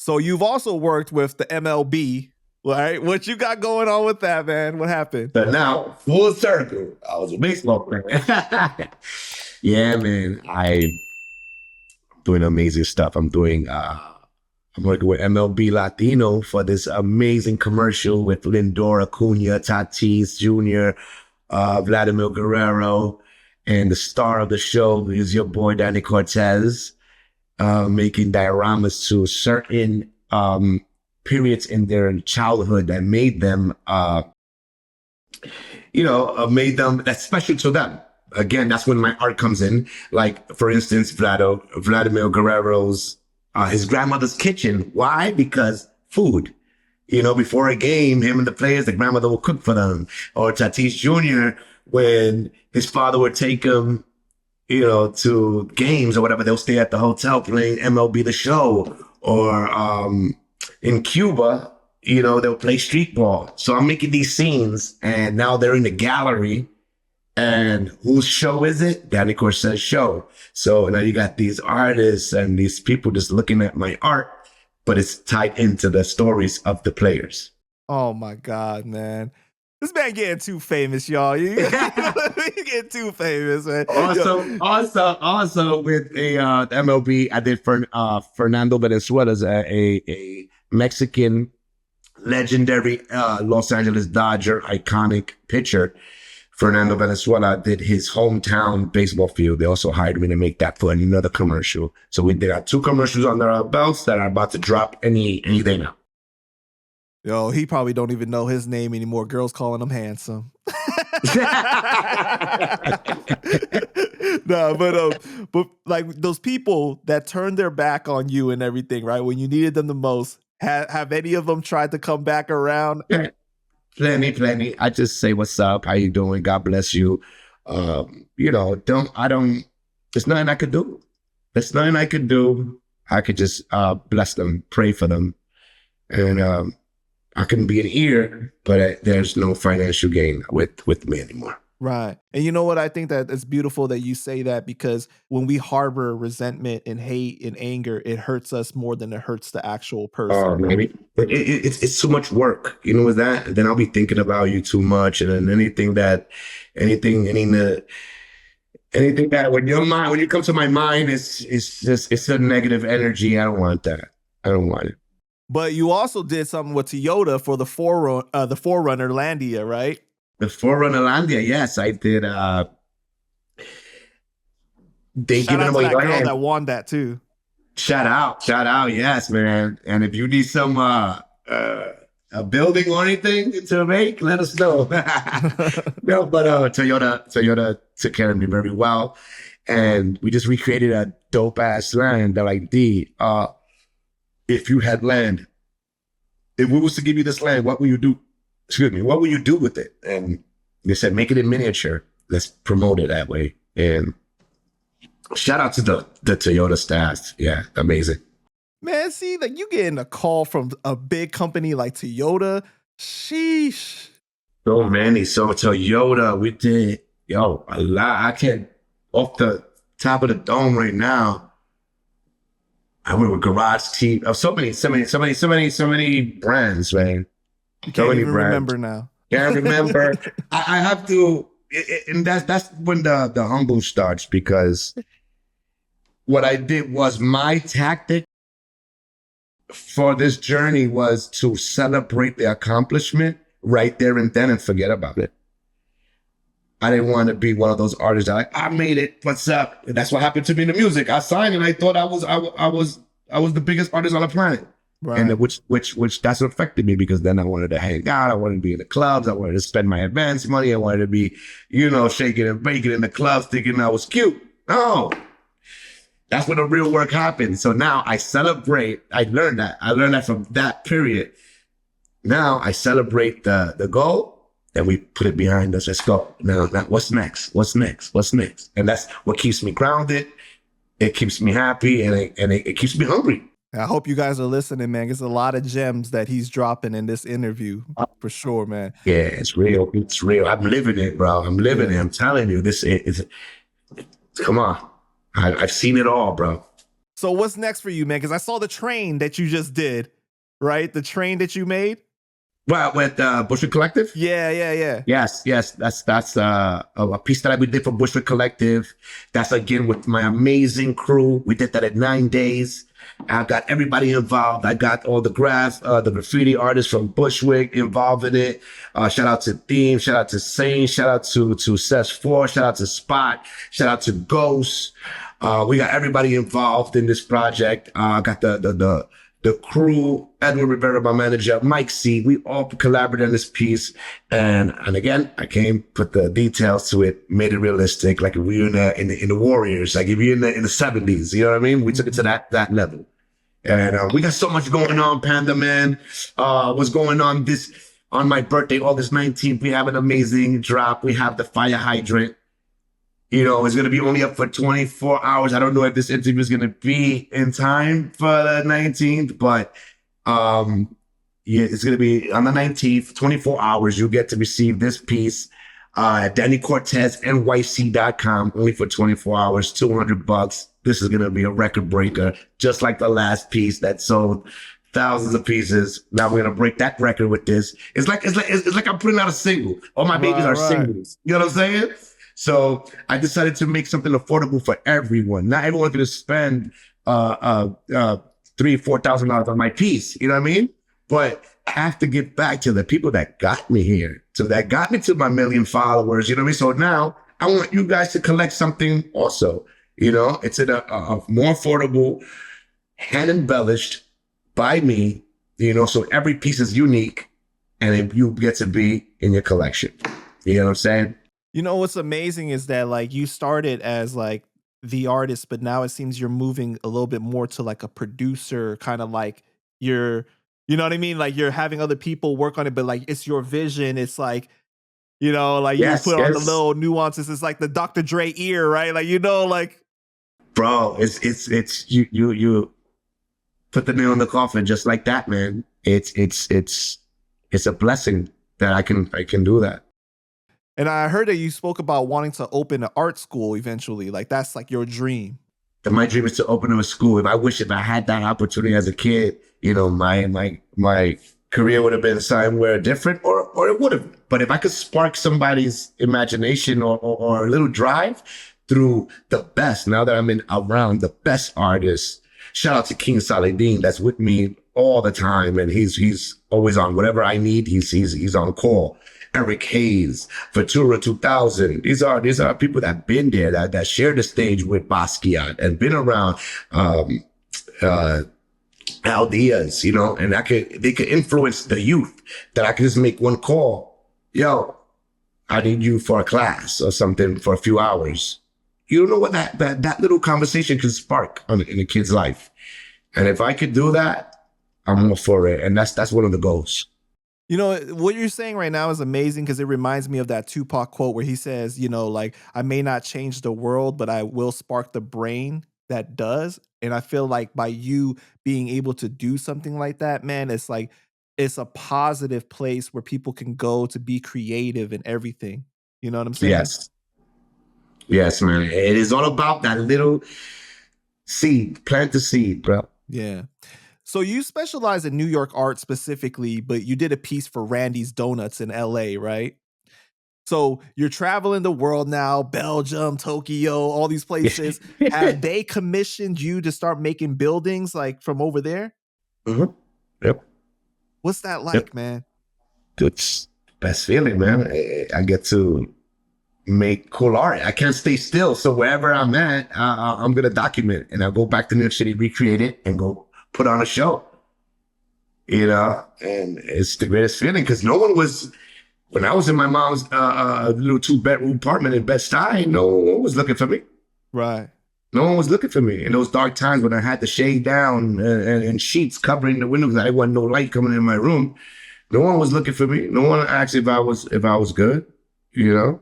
So you've also worked with the MLB, right? What you got going on with that, man? What happened? But now, full circle, I was a baseball player. Yeah, man. I'm doing amazing stuff. I'm working with MLB Latino for this amazing commercial with Lindor, Acuna, Tatis Jr., Vladimir Guerrero, and the star of the show is your boy Danny Cortes, making dioramas to certain periods in their childhood that made them, that's special to them. Again, that's when my art comes in. Like, for instance, Vladimir Guerrero's, his grandmother's kitchen. Why? Because food. Before a game, him and the players, the grandmother will cook for them. Or Tatis Jr., when his father would take him, to games or whatever, they'll stay at the hotel playing MLB The Show. Or in Cuba, they'll play street ball. So I'm making these scenes, and now they're in the gallery. And whose show is it? Danny Cortez show. So now you got these artists and these people just looking at my art, but it's tied into the stories of the players. Oh my God, man. This man getting too famous, y'all. You getting too famous, man. Also with a MLB, I did Fernando Valenzuela's a Mexican legendary Los Angeles Dodger iconic pitcher. Fernando Valenzuela did his hometown baseball field. They also hired me to make that for another commercial. So we did 2 commercials under our belts that are about to drop any day now. Yo, he probably don't even know his name anymore. Girls calling him handsome. No, but like those people that turned their back on you and everything, right? When you needed them the most, have any of them tried to come back around? Plenty. I just say, what's up? How you doing? God bless you. There's nothing I could do. There's nothing I could do. I could just bless them, pray for them. And I can be an ear, but there's no financial gain with me anymore. Right. And you know what? I think that it's beautiful that you say that, because when we harbor resentment and hate and anger, it hurts us more than it hurts the actual person. Oh, maybe. But it's too much work. With that, and then I'll be thinking about you too much. And then anything that when you come to my mind, it's a negative energy. I don't want that. I don't want it. But you also did something with Toyota for the Forerunner Landia, right? The Forerunner Landia, yes, I did. They Shout given out away to that land. girl that won that too. Shout out, yes, man. And if you need some a building or anything to make, let us know. No, but Toyota took care of me very well, and we just recreated a dope ass land. They're like, D, if you had land, if we was to give you this land, what will you do? What will you do with it? And they said, make it in miniature. Let's promote it that way. And shout out to the Toyota staff. Yeah, amazing. Man, see, like you getting a call from a big company like Toyota. Sheesh. So many. So Toyota, we did, a lot. I can't, off the top of the dome right now. I went with Garage Team. So many brands, man. You can't even remember now. Can't remember. I have to, and that's when the humble starts, because what I did was my tactic for this journey was to celebrate the accomplishment right there and then and forget about it. I didn't want to be one of those artists that like, I made it. What's up? And that's what happened to me in the music. I signed and I thought I was the biggest artist on the planet. Right. And which that's what affected me, because then I wanted to hang out. I wanted to be in the clubs. I wanted to spend my advance money. I wanted to be, shaking and baking in the clubs, thinking I was cute. No, that's when the real work happened. So now I celebrate. I learned that from that period. Now I celebrate the goal, and we put it behind us. Let's go. Now what's next? What's next? And that's what keeps me grounded. It keeps me happy, and it keeps me hungry. I hope you guys are listening, man. There's a lot of gems that he's dropping in this interview, for sure, man. Yeah, it's real. It's real. I'm living it, bro. I'm living it. I'm telling you, this is. Come on, I've seen it all, bro. So what's next for you, man? Because I saw the train that you just did, right? The train that you made. Well, with Bushwick Collective. Yeah, yeah, yeah. Yes. That's a piece that we did for Bushwick Collective. That's again with my amazing crew. We did that in 9 days. I got everybody involved. I got all the the graffiti artists from Bushwick involved in it. Shout out to Theme, shout out to Sane, shout out to Ses 4, shout out to Spot, shout out to Ghost. We got everybody involved in this project. I got the crew, Edward Rivera, my manager, Mike C. We all collaborated on this piece. And again, I came, put the details to it, made it realistic, like if we were in the Warriors, like if you're in the 70s, you know what I mean? We took it to that level. And we got so much going on, Panda Man. What's going on on my birthday, August 19th, we have an amazing drop. We have the fire hydrant. You know, it's going to be only up for 24 hours. I don't know if this interview is going to be in time for the 19th, but yeah, it's going to be on the 19th, 24 hours. You'll get to receive this piece at DannyCortezNYC.com, only for 24 hours, $200. This is going to be a record breaker, just like the last piece that sold thousands of pieces. Now we're going to break that record with this. It's like I'm putting out a single. All my babies are singles. You know what I'm saying? So I decided to make something affordable for everyone. Not everyone's going to spend $3,000-$4,000 on my piece. You know what I mean? But I have to give back to the people that got me here, so that got me to my 1 million followers. You know what I mean? So now I want you guys to collect something also. You know, it's a more affordable, hand embellished by me. You know, so every piece is unique, and you get to be in your collection. You know what I'm saying? You know what's amazing is that like you started as like the artist, but now it seems you're moving a little bit more to like a producer, kind of like you know what I mean? Like you're having other people work on it, but like it's your vision. It's like, you know, like you put on the little nuances. It's like the Dr. Dre ear, right? Like, you know, like, bro, it's you put the nail in the coffin just like that, man. It's a blessing that I can do that. And I heard that you spoke about wanting to open an art school eventually. Like that's like your dream. And my dream is to open a school. If I had that opportunity as a kid, you know, my career would have been somewhere different, or it would have. But if I could spark somebody's imagination or a little drive through the best, now that I'm around the best artists, shout out to King Saladin, that's with me all the time, and he's always on whatever I need. He's on call. Eric Hayes, Ventura 2000. These are people that been there, that shared the stage with Basquiat and been around Al Diaz, you know, and they could influence the youth, that I could just make one call. Yo, I need you for a class or something for a few hours. You don't know what that little conversation can spark in a kid's life. And if I could do that, I'm all for it. And that's one of the goals. You know, what you're saying right now is amazing because it reminds me of that Tupac quote where he says, you know, like, I may not change the world, but I will spark the brain that does. And I feel like by you being able to do something like that, man, it's like, it's a positive place where people can go to be creative and everything. You know what I'm saying? Yes. Yes, man. It is all about that little seed. Plant the seed, bro. Yeah. So you specialize in New York art specifically, but you did a piece for Randy's Donuts in LA, right? So you're traveling the world now, Belgium, Tokyo, all these places. Have they commissioned you to start making buildings like from over there? Mm-hmm. Yep. What's that like, man? It's best feeling, man. I get to make cool art. I can't stay still. So wherever I'm at, I'm going to document, and I'll go back to New York City, recreate it, and go put on a show, you know. And it's the greatest feeling because no one was, when I was in my mom's little 2-bedroom apartment in Bed-Stuy, no one was looking for me. Right. No one was looking for me in those dark times when I had the shade down and sheets covering the windows. I didn't want no light coming in my room. No one was looking for me. No one asked if I was good, you know.